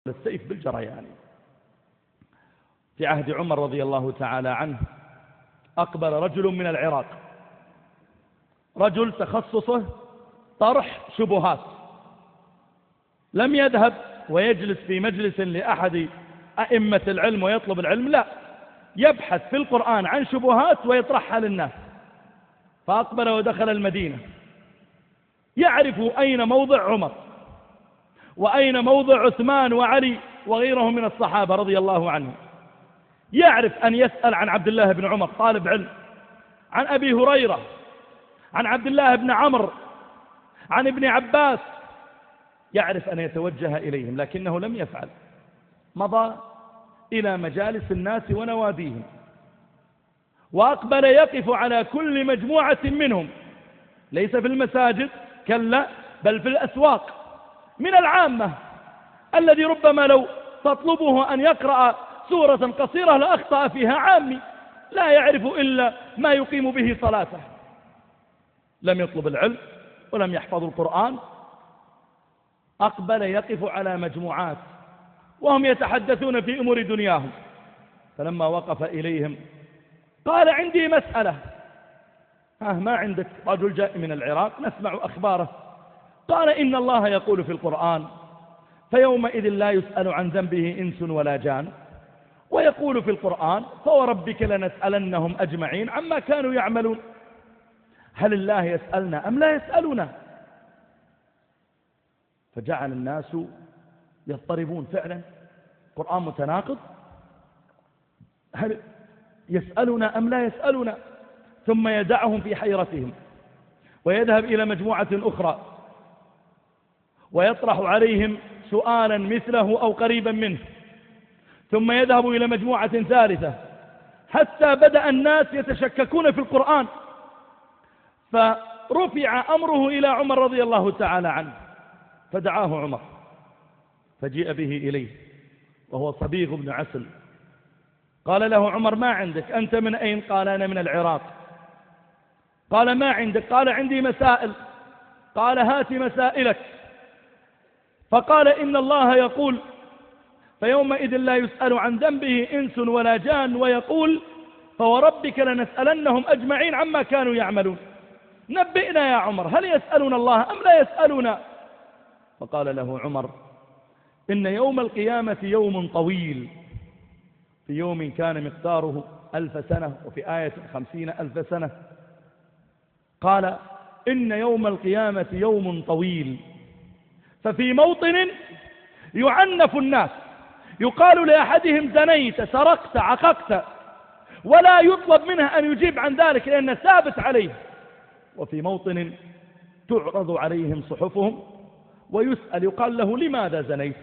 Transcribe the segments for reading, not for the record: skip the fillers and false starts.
السيف بالجريان. في عهد عمر رضي الله تعالى عنه أقبل رجل من العراق، رجل تخصصه طرح شبهات، لم يذهب ويجلس في مجلس لأحد أئمة العلم ويطلب العلم، لا، يبحث في القرآن عن شبهات ويطرحها للناس. فأقبل ودخل المدينة، يعرف أين موضع عمر وأين موضع عثمان وعلي وغيرهم من الصحابة رضي الله عنهم. يعرف أن يسأل عن عبد الله بن عمر طالب علم، عن أبي هريرة، عن عبد الله بن عمرو، عن ابن عباس، يعرف أن يتوجه إليهم، لكنه لم يفعل. مضى إلى مجالس الناس ونواديهم، وأقبل يقف على كل مجموعة منهم، ليس في المساجد كلا، بل في الأسواق، من العامة الذي ربما لو تطلبه أن يقرأ سورة قصيرة لأخطأ فيها، عامي لا يعرف إلا ما يقيم به صلاته، لم يطلب العلم ولم يحفظ القرآن. أقبل يقف على مجموعات وهم يتحدثون في أمور دنياهم، فلما وقف إليهم قال: عندي مسألة. ما عندك؟ رجل جاء من العراق نسمع أخباره. قال: إن الله يقول في القرآن: فيومئذ لا يسأل عن ذنبه إنس ولا جان، ويقول في القرآن: فوربك لنسألنهم أجمعين عما كانوا يعملون. هل الله يسألنا أم لا يسألنا؟ فجعل الناس يضطربون، فعلا القرآن متناقض، هل يسألنا أم لا يسألنا؟ ثم يدعهم في حيرتهم ويذهب إلى مجموعة أخرى ويطرح عليهم سؤالا مثله أو قريبا منه، ثم يذهب إلى مجموعة ثالثة، حتى بدأ الناس يتشككون في القرآن. فرفع أمره إلى عمر رضي الله تعالى عنه، فدعاه عمر فجيء به إليه وهو صبيغ بن عسل. قال له عمر: ما عندك؟ أنت من أين؟ قال: أنا من العراق. قال: ما عندك؟ قال: عندي مسائل. قال: هات مسائلك. فقال: إن الله يقول: فيومئذ لا يسأل عن ذنبه إنس ولا جان، ويقول: فوربك لنسألنهم أجمعين عما كانوا يعملون. نبئنا يا عمر، هل يسألون الله أم لا يسألون؟ فقال له عمر: إن يوم القيامة يوم طويل، في يوم كان مقداره 1000 سنة، وفي آية 50,000 سنة. قال: إن يوم القيامة يوم طويل، ففي موطن يعنف الناس، يقال لأحدهم: زنيت، سرقت، عققت، ولا يطلب منه أن يجيب عن ذلك لأنه ثابت عليه. وفي موطن تعرض عليهم صحفهم ويسأل، يقال له: لماذا زنيت؟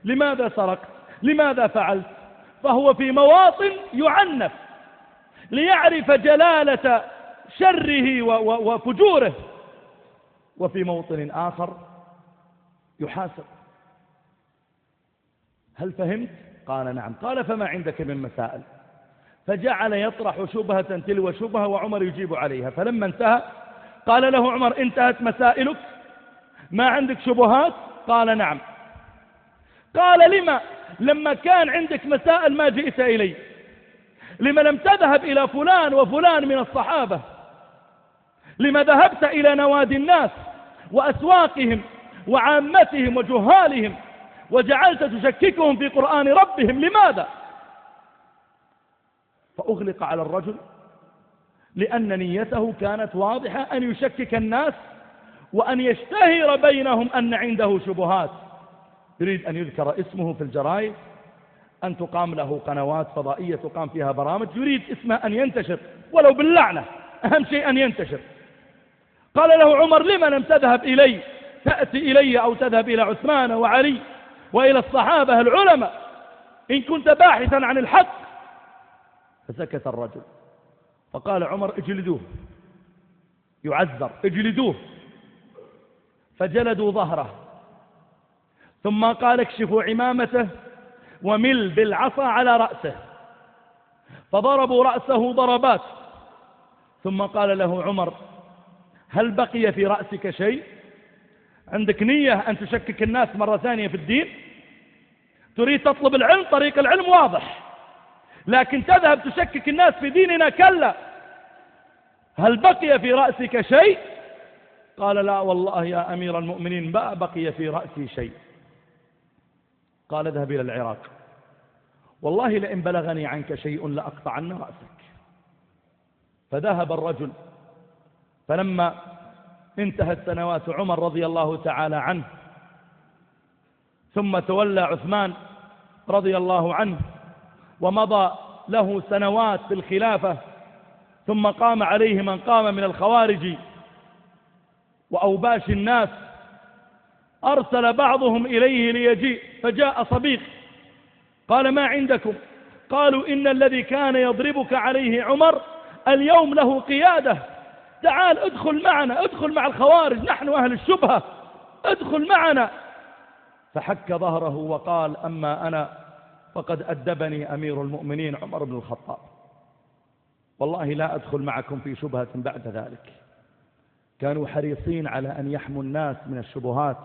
لماذا سرقت؟ لماذا فعلت؟ فهو في مواطن يعنف ليعرف جلالة شره وفجوره، وفي موطن آخر يحاسب. هل فهمت؟ قال: نعم. قال: فما عندك من مسائل؟ فجعل يطرح شبهة تلو شبهة وعمر يجيب عليها. فلما انتهى قال له عمر: انتهت مسائلك؟ ما عندك شبهات؟ قال: نعم. قال: لما لما كان عندك مسائل ما جئت إلي؟ لما لم تذهب إلى فلان وفلان من الصحابة؟ لما ذهبت إلى نوادي الناس وأسواقهم وعامتهم وجهالهم وجعلت تشككهم في قرآن ربهم؟ لماذا؟ فأغلق على الرجل، لأن نيته كانت واضحة، أن يشكك الناس وأن يشتهر بينهم أن عنده شبهات. يريد أن يذكر اسمه في الجرائد، أن تقام له قنوات فضائية تقام فيها برامج، يريد اسمه أن ينتشر ولو باللعنة، أهم شيء أن ينتشر. قال له عمر: لما لم تذهب إلي؟ تأتي إلي أو تذهب إلى عثمان وعلي وإلى الصحابة العلماء إن كنت باحثا عن الحق. فسكت الرجل، فقال عمر: اجلدوه، يعذر، اجلدوه. فجلدوا ظهره، ثم قال: اكشفوا عمامته ومل بالعصا على رأسه. فضربوا رأسه ضربات، ثم قال له عمر: هل بقي في رأسك شيء؟ عندك نية أن تشكك الناس مرة ثانية في الدين؟ تريد تطلب العلم، طريق العلم واضح، لكن تذهب تشكك الناس في ديننا، كلا. هل بقي في رأسك شيء؟ قال لا والله يا أمير المؤمنين ما بقي في رأسي شيء. قال اذهب إلى العراق، والله لئن بلغني عنك شيء لأقطعن رأسك. فذهب الرجل، فلما انتهت سنوات عمر رضي الله تعالى عنه، ثم تولى عثمان رضي الله عنه، ومضى له سنوات في الخلافة، ثم قام عليه من قام من الخوارج وأوباش الناس، أرسل بعضهم إليه ليجيء، فجاء صبيغ قال ما عندكم؟ قالوا إن الذي كان يضربك عليه عمر اليوم له قيادة، تعال ادخل معنا، ادخل مع الخوارج، نحن أهل الشبهة، ادخل معنا. فحك ظهره وقال أما أنا فقد أدبني أمير المؤمنين عمر بن الخطاب، والله لا أدخل معكم في شبهة بعد ذلك. كانوا حريصين على أن يحموا الناس من الشبهات.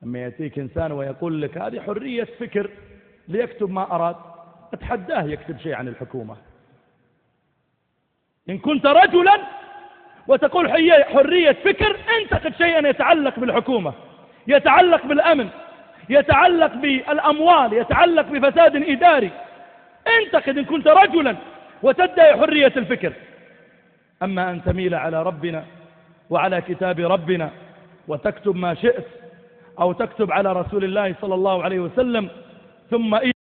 لما يأتيك إنسان ويقول لك هذه حرية فكر ليكتب ما أراد، أتحداه يكتب شيء عن الحكومة. إن كنت رجلا وتقول حرية فكر، انتقد شيئا يتعلق بالحكومة، يتعلق بالأمن، يتعلق بالأموال، يتعلق بفساد إداري، انتقد إن كنت رجلا وتدعي حرية الفكر. أما أن تميل على ربنا وعلى كتاب ربنا وتكتب ما شئت، أو تكتب على رسول الله صلى الله عليه وسلم، ثم